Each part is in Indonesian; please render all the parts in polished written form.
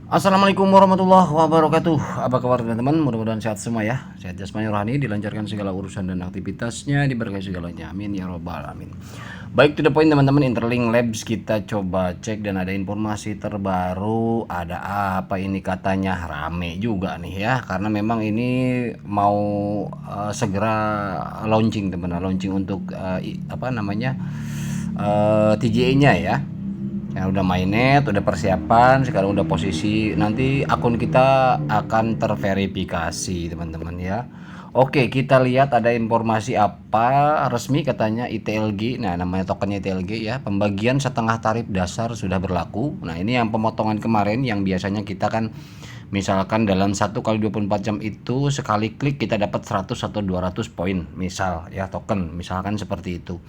Assalamualaikum warahmatullahi wabarakatuh. Apa kabar teman-teman? Mudah-mudahan sehat semua ya. Sehat jasmani rohani, dilancarkan segala urusan dan aktivitasnya, diberkahi segalanya. Amin ya robbal alamin. Baik, to the point teman-teman, Interlink Labs kita coba cek dan ada informasi terbaru. Ada apa ini katanya? Rame juga nih ya, karena memang ini mau segera launching teman-teman, launching untuk TGA-nya ya. Ya udah mainnet, udah persiapan, sekarang udah posisi, nanti akun kita akan terverifikasi teman-teman ya. Oke, kita lihat ada informasi apa resmi katanya ITLG. Nah, namanya tokennya ITLG ya. Pembagian setengah tarif dasar sudah berlaku. Nah, ini yang pemotongan kemarin yang biasanya kita kan misalkan dalam 1 kali 24 jam itu sekali klik kita dapat 100 atau 200 poin misal ya, token misalkan seperti itu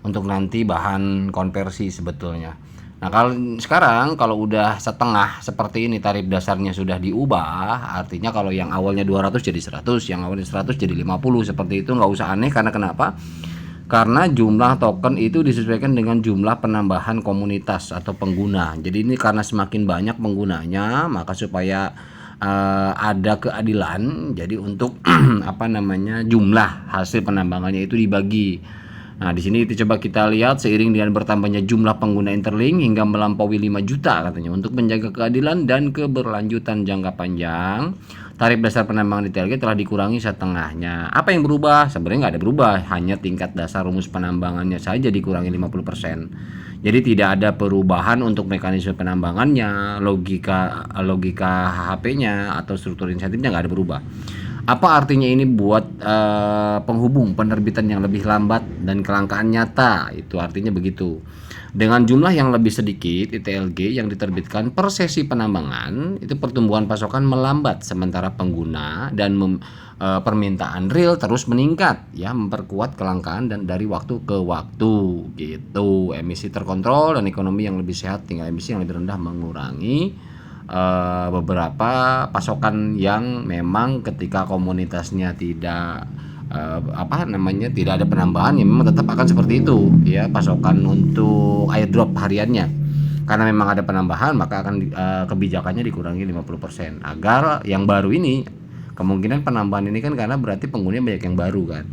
untuk nanti bahan konversi sebetulnya. Nah, kalau sekarang kalau udah setengah seperti ini, tarif dasarnya sudah diubah, artinya kalau yang awalnya 200 jadi 100, yang awalnya 100 jadi 50, seperti itu. Nggak usah aneh, karena kenapa? Karena jumlah token itu disesuaikan dengan jumlah penambahan komunitas atau pengguna. Jadi ini karena semakin banyak penggunanya, maka supaya ada keadilan, jadi untuk jumlah hasil penambangannya itu dibagi. Nah, di sini coba kita lihat, seiring dengan bertambahnya jumlah pengguna Interlink hingga melampaui 5 juta katanya, untuk menjaga keadilan dan keberlanjutan jangka panjang, tarif dasar penambangan di TLG telah dikurangi setengahnya. Apa yang berubah? Sebenarnya nggak ada berubah, hanya tingkat dasar rumus penambangannya saja dikurangi 50%. Jadi tidak ada perubahan untuk mekanisme penambangannya, logika HHP-nya atau struktur insentifnya nggak ada berubah. Apa artinya ini buat penghubung penerbitan yang lebih lambat dan kelangkaan nyata? Itu artinya begitu. Dengan jumlah yang lebih sedikit ITLG yang diterbitkan per sesi penambangan, itu pertumbuhan pasokan melambat, sementara pengguna dan permintaan real terus meningkat ya, memperkuat kelangkaan dan dari waktu ke waktu gitu. Emisi terkontrol dan ekonomi yang lebih sehat, tinggal emisi yang lebih rendah mengurangi beberapa pasokan yang memang ketika komunitasnya tidak tidak ada penambahan, ya memang tetap akan seperti itu ya, pasokan untuk airdrop hariannya. Karena memang ada penambahan, maka akan kebijakannya dikurangi 50% agar yang baru ini, kemungkinan penambahan ini kan karena berarti penggunanya banyak yang baru kan.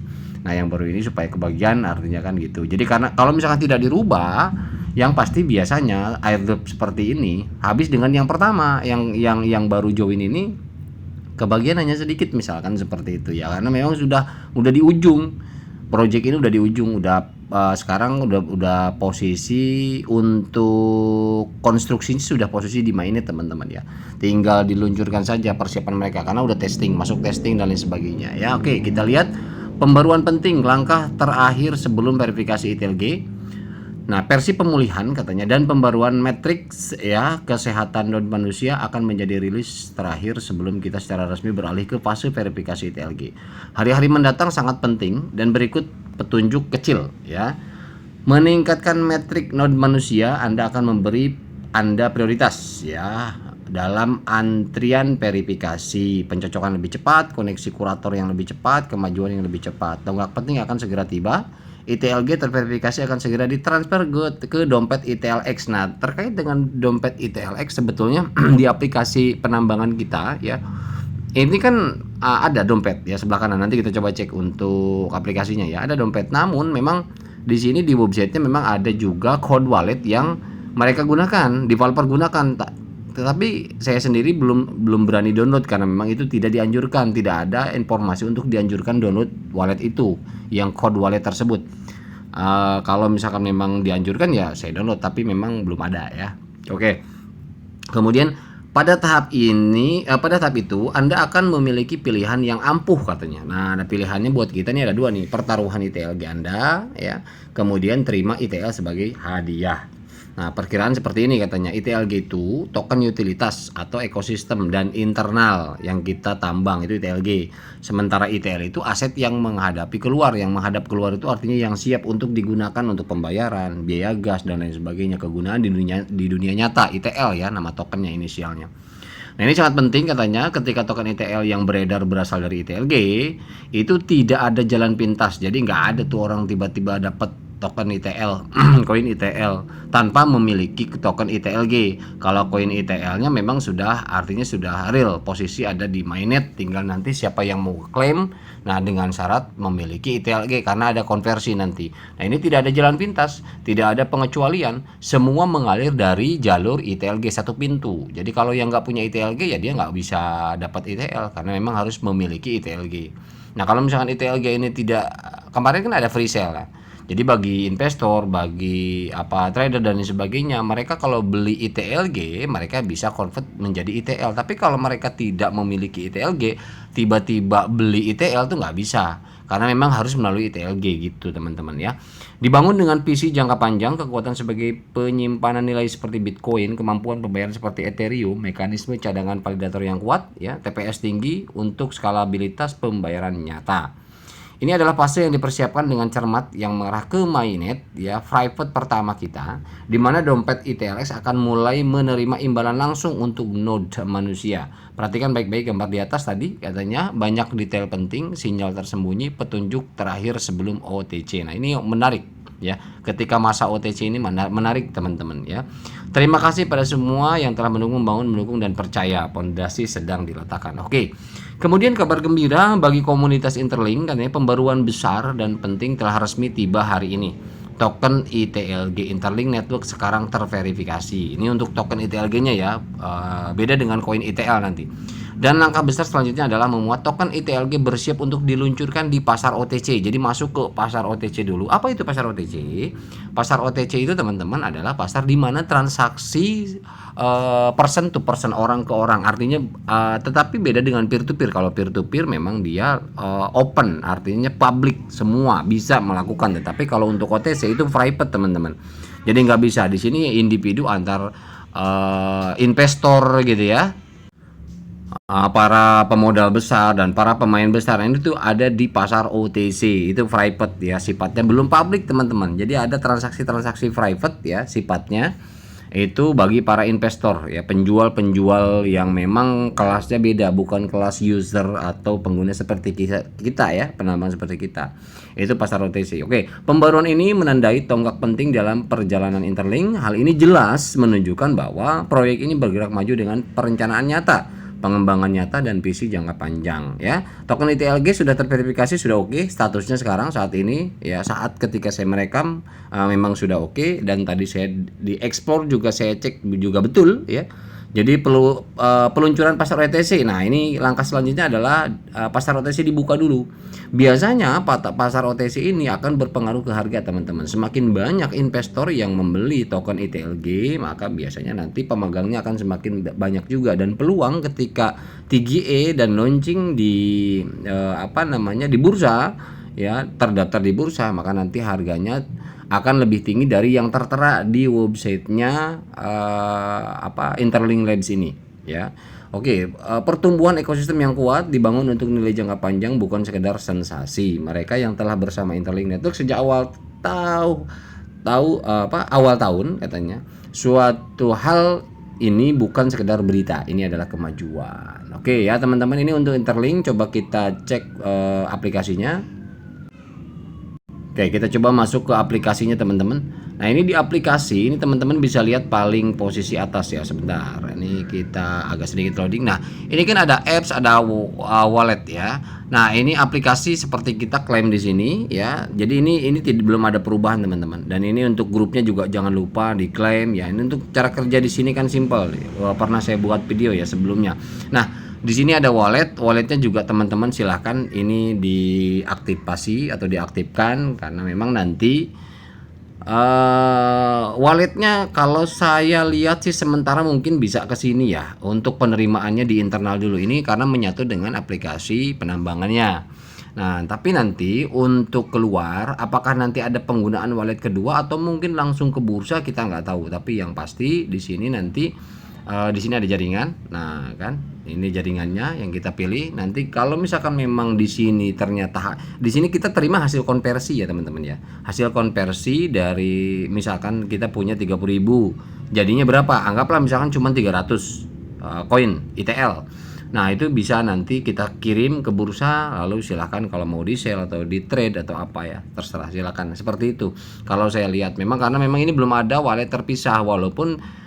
Nah, yang baru ini supaya kebagian, artinya kan gitu. Jadi karena kalau misalkan tidak dirubah, yang pasti biasanya airdrop seperti ini habis dengan yang pertama, yang baru join ini kebagian hanya sedikit misalkan seperti itu ya, karena memang udah di ujung project ini, udah di ujung, sekarang udah posisi untuk konstruksi sudah posisi di mainnet teman-teman ya, tinggal diluncurkan saja persiapan mereka karena udah testing, masuk testing dan lain sebagainya ya. Oke, kita lihat pembaruan penting, langkah terakhir sebelum verifikasi ITLG. Nah, versi pemulihan katanya dan pembaruan matriks ya kesehatan non manusia akan menjadi rilis terakhir sebelum kita secara resmi beralih ke fase verifikasi ITLG. Hari-hari mendatang sangat penting dan berikut petunjuk kecil ya. Meningkatkan metrik non manusia, Anda akan memberi Anda prioritas ya dalam antrian verifikasi, pencocokan lebih cepat, koneksi kurator yang lebih cepat, kemajuan yang lebih cepat. Tonggak penting akan segera tiba. ITLG terverifikasi akan segera ditransfer ke dompet ITLX. Nah, terkait dengan dompet ITLX sebetulnya di aplikasi penambangan kita ya, ini kan ada dompet ya sebelah kanan. Nanti kita coba cek untuk aplikasinya ya. Ada dompet. Namun memang di sini di websitenya memang ada juga code wallet yang mereka gunakan, developer gunakan. Tetapi saya sendiri belum berani download karena memang itu tidak dianjurkan, tidak ada informasi untuk dianjurkan download wallet itu, yang code wallet tersebut. Kalau misalkan memang dianjurkan ya saya download, tapi memang belum ada ya. Oke. Kemudian pada tahap itu Anda akan memiliki pilihan yang ampuh katanya. Nah, ada pilihannya buat kita nih, ada dua nih, pertaruhan ITLG Anda ya, kemudian terima ITL sebagai hadiah. Nah, perkiraan seperti ini katanya. ITLG itu token utilitas atau ekosistem dan internal yang kita tambang, itu ITLG. Sementara ITL itu aset yang menghadapi keluar. Yang menghadap keluar itu artinya yang siap untuk digunakan untuk pembayaran, biaya gas dan lain sebagainya. Kegunaan di dunia nyata, ITL ya, nama tokennya inisialnya. Nah, ini sangat penting katanya, ketika token ITL yang beredar berasal dari ITLG itu tidak ada jalan pintas. Jadi nggak ada tuh orang tiba-tiba dapat token ITL, koin ITL tanpa memiliki token ITLG. Kalau koin ITL-nya memang sudah, artinya sudah real, posisi ada di mainnet, tinggal nanti siapa yang mau klaim. Nah, dengan syarat memiliki ITLG karena ada konversi nanti. Nah, ini tidak ada jalan pintas, tidak ada pengecualian, semua mengalir dari jalur ITLG satu pintu. Jadi kalau yang nggak punya ITLG ya dia nggak bisa dapat ITL karena memang harus memiliki ITLG. Nah, kalau misalkan ITLG ini tidak, kemarin kan ada free sale lah. Jadi bagi investor, bagi trader dan sebagainya, mereka kalau beli ITLG, mereka bisa convert menjadi ITL. Tapi kalau mereka tidak memiliki ITLG, tiba-tiba beli ITL tuh nggak bisa. Karena memang harus melalui ITLG gitu teman-teman ya. Dibangun dengan visi jangka panjang, kekuatan sebagai penyimpanan nilai seperti Bitcoin, kemampuan pembayaran seperti Ethereum, mekanisme cadangan validator yang kuat, ya, TPS tinggi untuk skalabilitas pembayaran nyata. Ini adalah fase yang dipersiapkan dengan cermat yang mengarah ke mainnet, ya, private pertama kita, di mana dompet ITLX akan mulai menerima imbalan langsung untuk node manusia. Perhatikan baik-baik gambar di atas tadi, katanya banyak detail penting, sinyal tersembunyi, petunjuk terakhir sebelum OTC. Nah, ini menarik ya. Ketika masa OTC ini menarik teman-teman ya. Terima kasih pada semua yang telah mendukung, mendukung dan percaya. Pondasi sedang diletakkan. Oke. Kemudian kabar gembira bagi komunitas Interlink, katanya pembaruan besar dan penting telah resmi tiba hari ini. Token ITLG Interlink Network sekarang terverifikasi. Ini untuk token ITLG-nya ya, beda dengan koin ITL nanti. Dan langkah besar selanjutnya adalah memuat token ITLG bersiap untuk diluncurkan di pasar OTC. Jadi masuk ke pasar OTC dulu. Apa itu pasar OTC? Pasar OTC itu teman-teman adalah pasar di mana transaksi person to person, orang ke orang. Artinya tetapi beda dengan peer to peer. Kalau peer to peer memang dia open, artinya public, semua bisa melakukan. Tetapi kalau untuk OTC itu private teman-teman. Jadi nggak bisa di sini individu antar investor gitu ya. Para pemodal besar dan para pemain besar ini tuh ada di pasar OTC, itu private ya, sifatnya belum public teman-teman. Jadi ada transaksi-transaksi private ya sifatnya, itu bagi para investor ya, penjual-penjual yang memang kelasnya beda, bukan kelas user atau pengguna seperti kita ya, penambang seperti kita. Itu pasar OTC. Oke, pembaruan ini menandai tonggak penting dalam perjalanan Interlink. Hal ini jelas menunjukkan bahwa proyek ini bergerak maju dengan perencanaan nyata, pengembangan nyata dan visi jangka panjang ya. Token ITLG sudah terverifikasi, sudah oke statusnya sekarang saat ini ya, saat ketika saya merekam memang sudah oke, dan tadi saya di explore juga saya cek juga betul ya. Jadi peluncuran pasar OTC. Nah, ini langkah selanjutnya adalah pasar OTC dibuka dulu. Biasanya pasar OTC ini akan berpengaruh ke harga teman-teman. Semakin banyak investor yang membeli token ITLG, maka biasanya nanti pemegangnya akan semakin banyak juga, dan peluang ketika TGE dan launching di di bursa ya, terdaftar di bursa, maka nanti harganya akan lebih tinggi dari yang tertera di websitenya Interlink Labs ini ya. Oke, pertumbuhan ekosistem yang kuat dibangun untuk nilai jangka panjang, bukan sekedar sensasi. Mereka yang telah bersama Interlink Network sejak awal awal tahun katanya, suatu hal ini bukan sekedar berita, ini adalah kemajuan. Oke ya teman-teman, ini untuk Interlink. Coba kita cek aplikasinya. Oke, kita coba masuk ke aplikasinya teman-teman. Nah, ini di aplikasi ini teman-teman bisa lihat paling posisi atas ya. Sebentar, ini kita agak sedikit loading. Nah, ini kan ada apps, ada wallet ya. Nah, ini aplikasi seperti kita klaim di sini ya. Jadi ini belum ada perubahan teman-teman. Dan ini untuk grupnya juga jangan lupa diklaim ya. Ini untuk cara kerja di sini kan simple. Pernah saya buat video ya sebelumnya. Nah, di sini ada walletnya juga teman-teman, silahkan ini diaktifasi atau diaktifkan, karena memang nanti walletnya kalau saya lihat sih sementara mungkin bisa ke sini ya, untuk penerimaannya di internal dulu ini karena menyatu dengan aplikasi penambangannya. Nah, tapi nanti untuk keluar, apakah nanti ada penggunaan wallet kedua atau mungkin langsung ke bursa, kita nggak tahu. Tapi yang pasti di sini nanti di sini ada jaringan. Nah, kan ini jaringannya yang kita pilih. Nanti kalau misalkan memang di sini ternyata di sini kita terima hasil konversi ya teman-teman ya. Hasil konversi dari misalkan kita punya 30.000, jadinya berapa? Anggaplah misalkan cuma 300 koin ITL. Nah, itu bisa nanti kita kirim ke bursa, lalu silahkan kalau mau di sell atau di trade atau apa ya, terserah, silakan. Seperti itu. Kalau saya lihat memang karena memang ini belum ada wallet terpisah, walaupun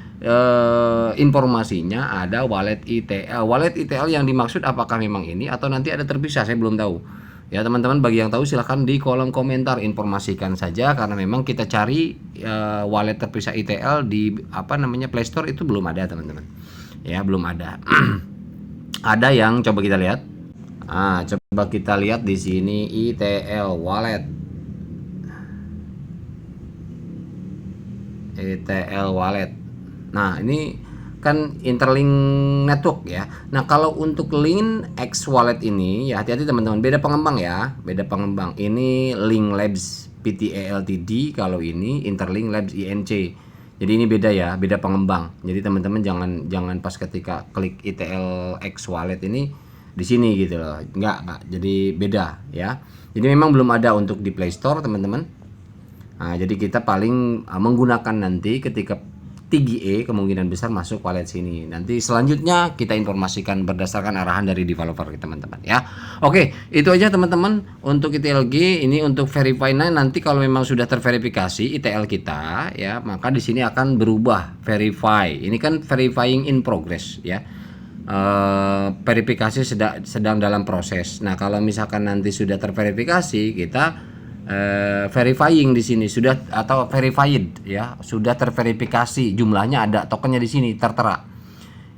informasinya ada wallet ITL. Wallet ITL yang dimaksud apakah memang ini atau nanti ada terpisah, saya belum tahu. Ya teman-teman, bagi yang tahu silahkan di kolom komentar, informasikan saja, karena memang kita cari wallet terpisah ITL di Play Store itu belum ada teman-teman. Ya belum ada. Ada yang coba kita lihat. Coba kita lihat di sini ITL wallet. ITL wallet. Nah, ini kan Interlink network ya. Nah, kalau untuk Link X wallet ini ya hati-hati teman-teman, beda pengembang ya, beda pengembang. Ini Link Labs Pte Ltd, kalau ini Interlink Labs Inc. Jadi ini beda ya, beda pengembang. Jadi teman-teman jangan pas ketika klik ITL X wallet ini di sini gitu loh. Enggak. Jadi beda ya. Jadi memang belum ada untuk di Play Store, teman-teman. Nah, jadi kita paling menggunakan nanti ketika TGE kemungkinan besar masuk wallet sini. Nanti selanjutnya kita informasikan berdasarkan arahan dari developer teman-teman ya. Oke, itu aja teman-teman untuk ITLG ini untuk verify. Nanti kalau memang sudah terverifikasi ITL kita ya, maka di sini akan berubah verify. Ini kan verifying in progress ya. Verifikasi sedang dalam proses. Nah, kalau misalkan nanti sudah terverifikasi, kita verifying di sini sudah atau verified ya, sudah terverifikasi, jumlahnya ada, tokennya di sini tertera.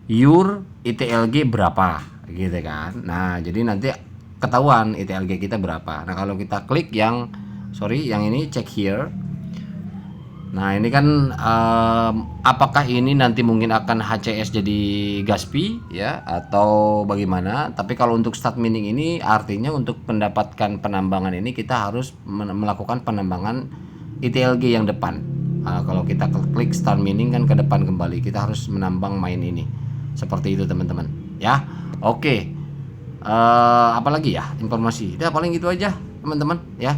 Your ITLG berapa gitu kan. Nah, jadi nanti ketahuan ITLG kita berapa. Nah, kalau kita klik yang ini check here. Nah, ini kan apakah ini nanti mungkin akan HCS jadi Gaspi ya atau bagaimana? Tapi kalau untuk start mining ini artinya untuk mendapatkan penambangan ini kita harus melakukan penambangan ITLG yang depan. Kalau kita klik start mining kan ke depan kembali, kita harus menambang main ini. Seperti itu teman-teman ya. Oke. Apalagi ya informasi? Udah paling gitu aja teman-teman ya.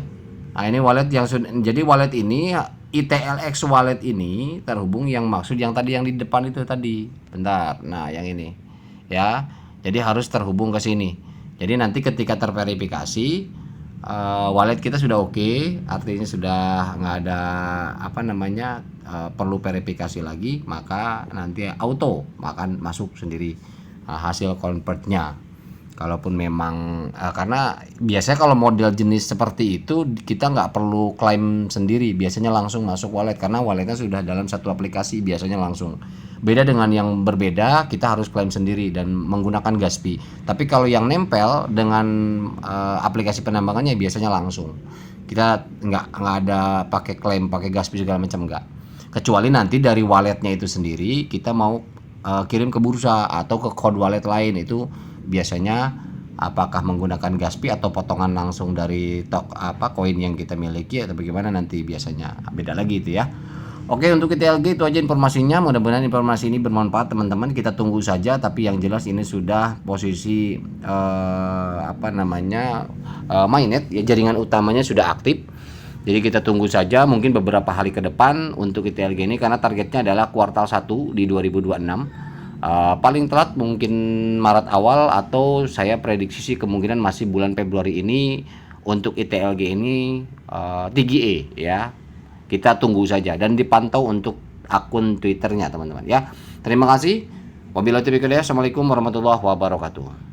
Nah, ini wallet yang sudah, jadi wallet ini ITLX wallet ini terhubung yang maksud yang tadi yang di depan itu tadi. Bentar. Nah, yang ini. Ya. Jadi harus terhubung ke sini. Jadi nanti ketika terverifikasi wallet kita sudah oke, artinya sudah nggak ada perlu verifikasi lagi, maka nanti auto akan masuk sendiri hasil convertnya. Kalaupun memang karena biasanya kalau model jenis seperti itu kita nggak perlu klaim sendiri, biasanya langsung masuk wallet karena walletnya sudah dalam satu aplikasi, biasanya langsung. Beda dengan yang berbeda, kita harus klaim sendiri dan menggunakan Gaspi. Tapi kalau yang nempel dengan aplikasi penambangannya biasanya langsung. Kita nggak ada pakai klaim, pakai Gaspi segala macam, nggak. Kecuali nanti dari walletnya itu sendiri kita mau kirim ke bursa atau ke code wallet lain, itu biasanya apakah menggunakan Gaspi atau potongan langsung dari koin yang kita miliki atau bagaimana, nanti biasanya beda lagi itu ya. Oke, untuk ITLG itu aja informasinya. Mudah-mudahan informasi ini bermanfaat teman-teman. Kita tunggu saja, tapi yang jelas ini sudah posisi mainnet ya, jaringan utamanya sudah aktif. Jadi kita tunggu saja mungkin beberapa hari ke depan untuk ITLG ini, karena targetnya adalah kuartal 1 di 2026. Paling telat mungkin Maret awal, atau saya prediksi sih kemungkinan masih bulan Februari ini untuk ITLG ini TGE ya. Kita tunggu saja dan dipantau untuk akun Twitternya teman-teman ya. Terima kasih. Wabillahi taufiq wal hidayah. Assalamualaikum warahmatullahi wabarakatuh.